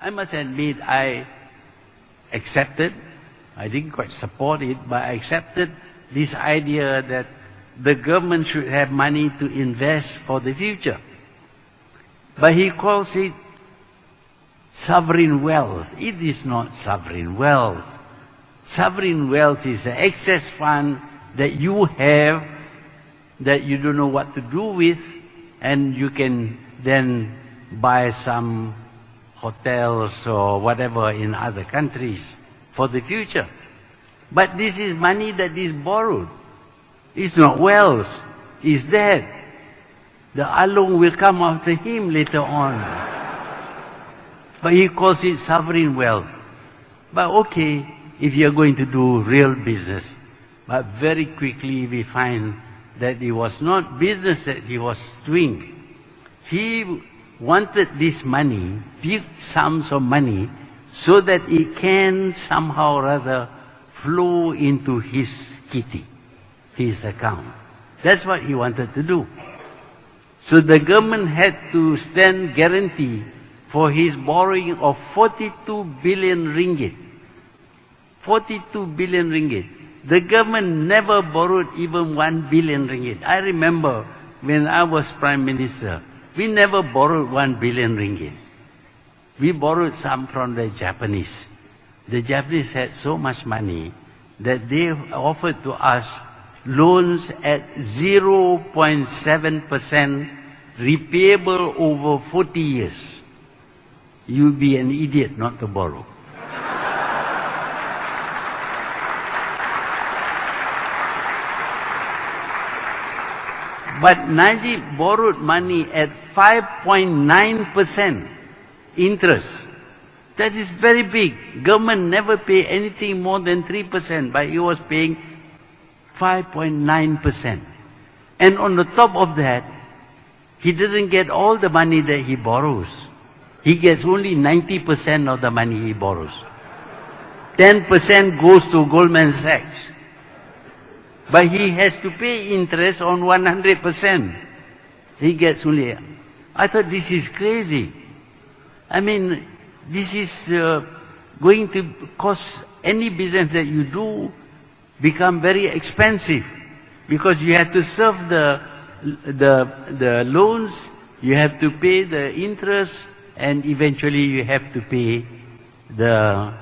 I must admit, I accepted, I didn't quite support it, but I accepted this idea that the government should have money to invest for the future. But he calls it sovereign wealth. It is not sovereign wealth. Sovereign wealth is an excess fund that you have that you don't know what to do with, and you can then buy some hotels or whatever in other countries for the future. But this is money that is borrowed. It's not wealth. It's dead. The alung will come after him later on. But he calls it sovereign wealth. But okay, if you're going to do real business. But very quickly we find that it was not business that he was doing. He wanted this money, big sums of money, so that it can somehow or other flow into his kitty, his account. That's what he wanted to do. So the government had to stand guarantee for his borrowing of 42 billion ringgit. 42 billion ringgit. The government never borrowed even 1 billion ringgit. I remember when I was Prime Minister, we never borrowed 1 billion ringgit. We borrowed some from the Japanese. The Japanese had so much money that they offered to us loans at 0.7% repayable over 40 years. You'd be an idiot not to borrow. But Najib borrowed money at 5.9% interest. That is very big. Government never pay anything more than 3%, but he was paying 5.9%. And on the top of that, he doesn't get all the money that he borrows. He gets only 90% of the money he borrows. 10% goes to Goldman Sachs. But he has to pay interest on 100%. He gets only... I thought this is crazy. I mean, this is going to cause any business that you do become very expensive, because you have to serve the loans, you have to pay the interest, and eventually you have to pay the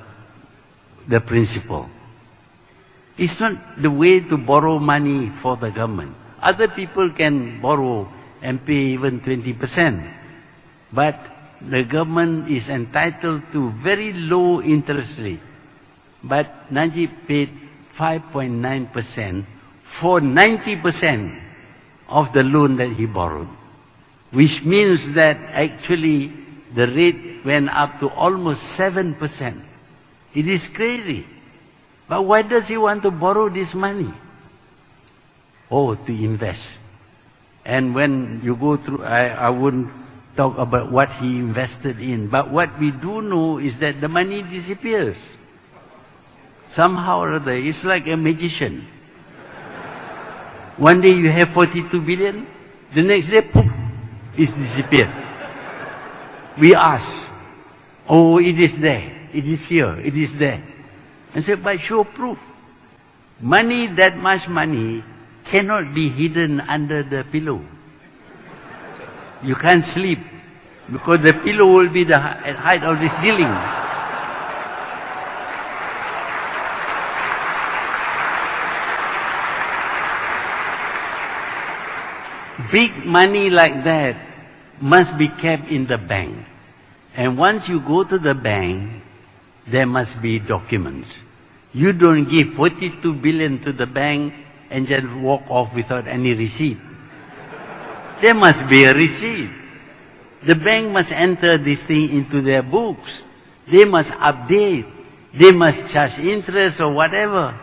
principal. It's not the way to borrow money for the government. Other people can borrow and pay even 20%. But the government is entitled to very low interest rate. But Najib paid 5.9% for 90% of the loan that he borrowed. Which means that actually the rate went up to almost 7%. It is crazy. But why does he want to borrow this money? Oh, to invest. And when you go through, I wouldn't talk about what he invested in, but what we do know is that the money disappears. Somehow or other, it's like a magician. One day you have 42 billion, the next day, poof, it's disappeared. We ask, oh, it is there, it is here, it is there. And say, but show proof. Money, that much money, cannot be hidden under the pillow. You can't sleep, because the pillow will be the height of the ceiling. Big money like that must be kept in the bank. And once you go to the bank, there must be documents. You don't give 42 billion to the bank and just walk off without any receipt. There must be a receipt. The bank must enter this thing into their books. They must update. They must charge interest or whatever.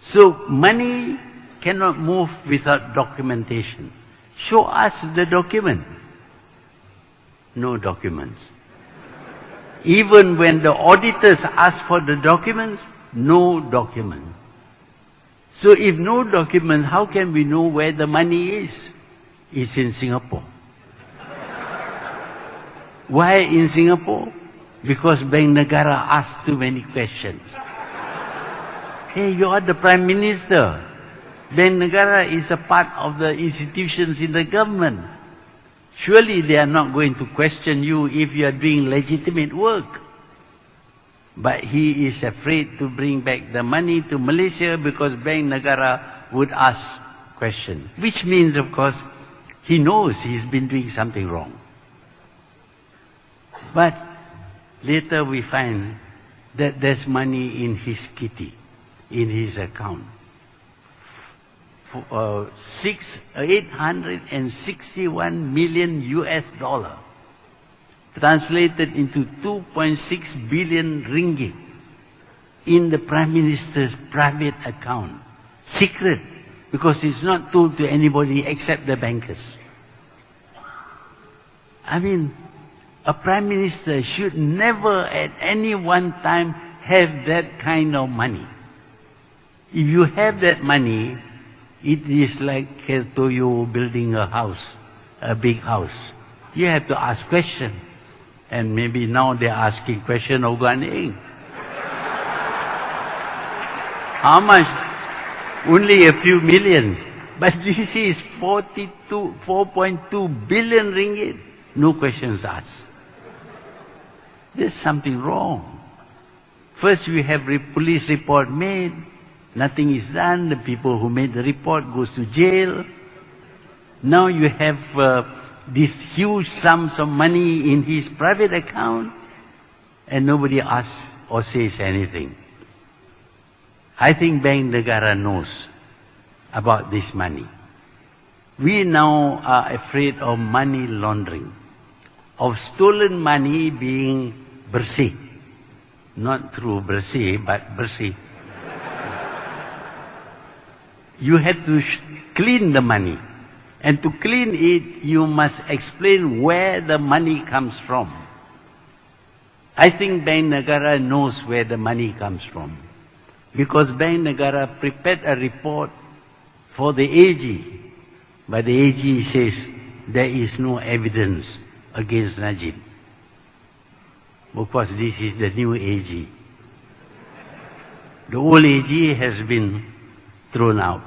So money cannot move without documentation. Show us the document. No documents. Even when the auditors ask for the documents, no document. So if no documents, how can we know where the money is? It's in Singapore. Why in Singapore? because Bank Negara asked too many questions. Hey, you are the Prime Minister. Bank Negara is a part of the institutions in the government. Surely they are not going to question you if you are doing legitimate work. But he is afraid to bring back the money to Malaysia because Bank Negara would ask questions. Which means, of course, he knows he's been doing something wrong. But later we find that there's money in his kitty, in his account. 861 million US dollar, translated into 2.6 billion ringgit in the Prime Minister's private account. Secret, because it's not told to anybody except the bankers. I mean, a Prime Minister should never at any one time have that kind of money. If you have that money, it is like Kertoyo building a house, a big house. You have to ask questions. And maybe now they're asking question of Guan Eng. How much? Only a few millions. But this is 4.2 billion ringgit. No questions asked. There's something wrong. First we have police report made. Nothing is done. The people who made the report goes to jail. Now you have these huge sums of money in his private account, and nobody asks or says anything. I think Bank Negara knows about this money. We now are afraid of money laundering, of stolen money being bersih. Not through bersih, but bersih. You have to clean the money. And to clean it, you must explain where the money comes from. I think Bank Negara knows where the money comes from. Because Bank Negara prepared a report for the AG. But the AG says there is no evidence against Najib. Of course, this is the new AG. The old AG has been thrown out.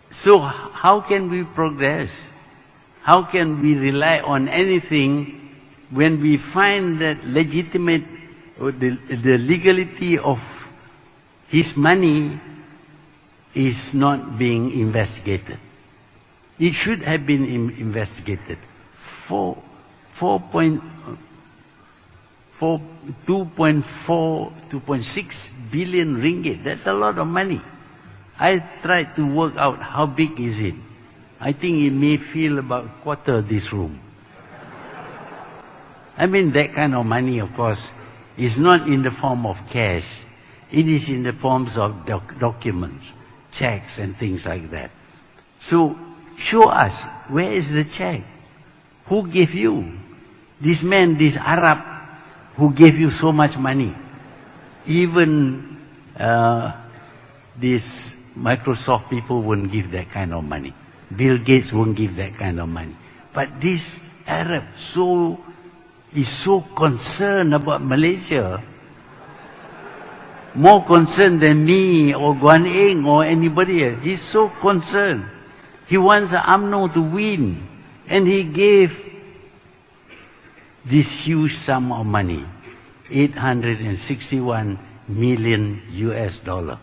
So how can we progress? How can we rely on anything when we find that legitimate, or the legality of his money is not being investigated? It should have been investigated. 2.6 billion ringgit, that's a lot of money. I tried to work out how big is it. I think it may fill about a quarter of this room. I mean, that kind of money, of course, is not in the form of cash. It is in the forms of documents, checks and things like that. So, show us, where is the check? Who gave you? This man, this Arab, who gave you so much money. Even these Microsoft people wouldn't give that kind of money. Bill Gates won't give that kind of money. But this Arab is so concerned about Malaysia, more concerned than me or Guan Eng or anybody else. He's so concerned. He wants UMNO to win. And he gave this huge sum of money, 861 million US dollar.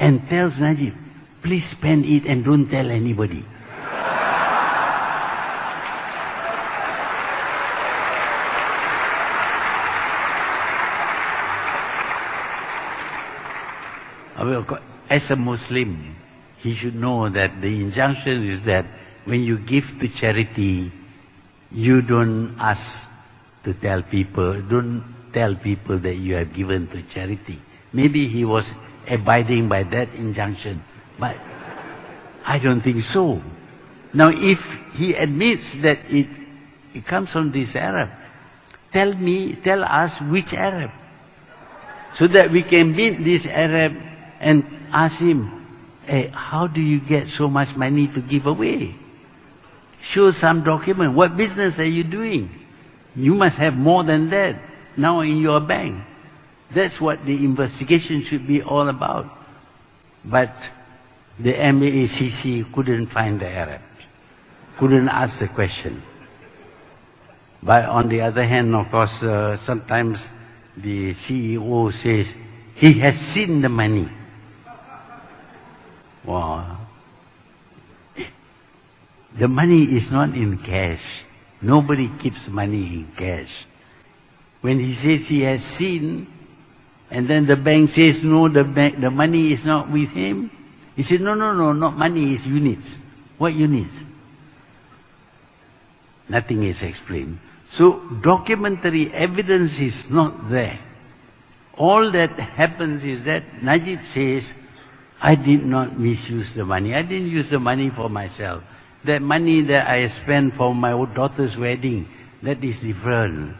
And tells Najib, please spend it and don't tell anybody. As a Muslim, he should know that the injunction is that when you give to charity, you don't ask to tell people, don't tell people that you have given to charity. Maybe he was abiding by that injunction, but I don't think so. Now, if he admits that it comes from this Arab, tell us which Arab, so that we can meet this Arab and ask him, hey, how do you get so much money to give away? Show some document. What business are you doing? You must have more than that now in your bank. That's what the investigation should be all about. But the MACC couldn't find the Arabs, couldn't ask the question. But on the other hand, of course, sometimes the CEO says he has seen the money. Wow. The money is not in cash. Nobody keeps money in cash. When he says he has seen, and then the bank says, no, the money is not with him, he said, no, not money, it's units. What units? Nothing is explained. So documentary evidence is not there. All that happens is that Najib says, I did not misuse the money. I didn't use the money for myself. That money that I spent for my daughter's wedding, that is different.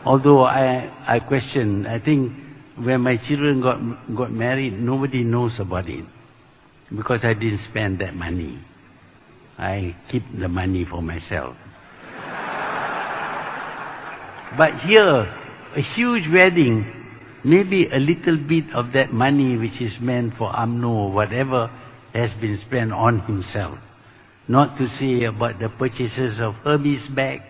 Although I question, I think when my children got married, nobody knows about it. Because I didn't spend that money. I keep the money for myself. But here, a huge wedding, maybe a little bit of that money which is meant for UMNO or whatever has been spent on himself. Not to say about the purchases of Hermes bag,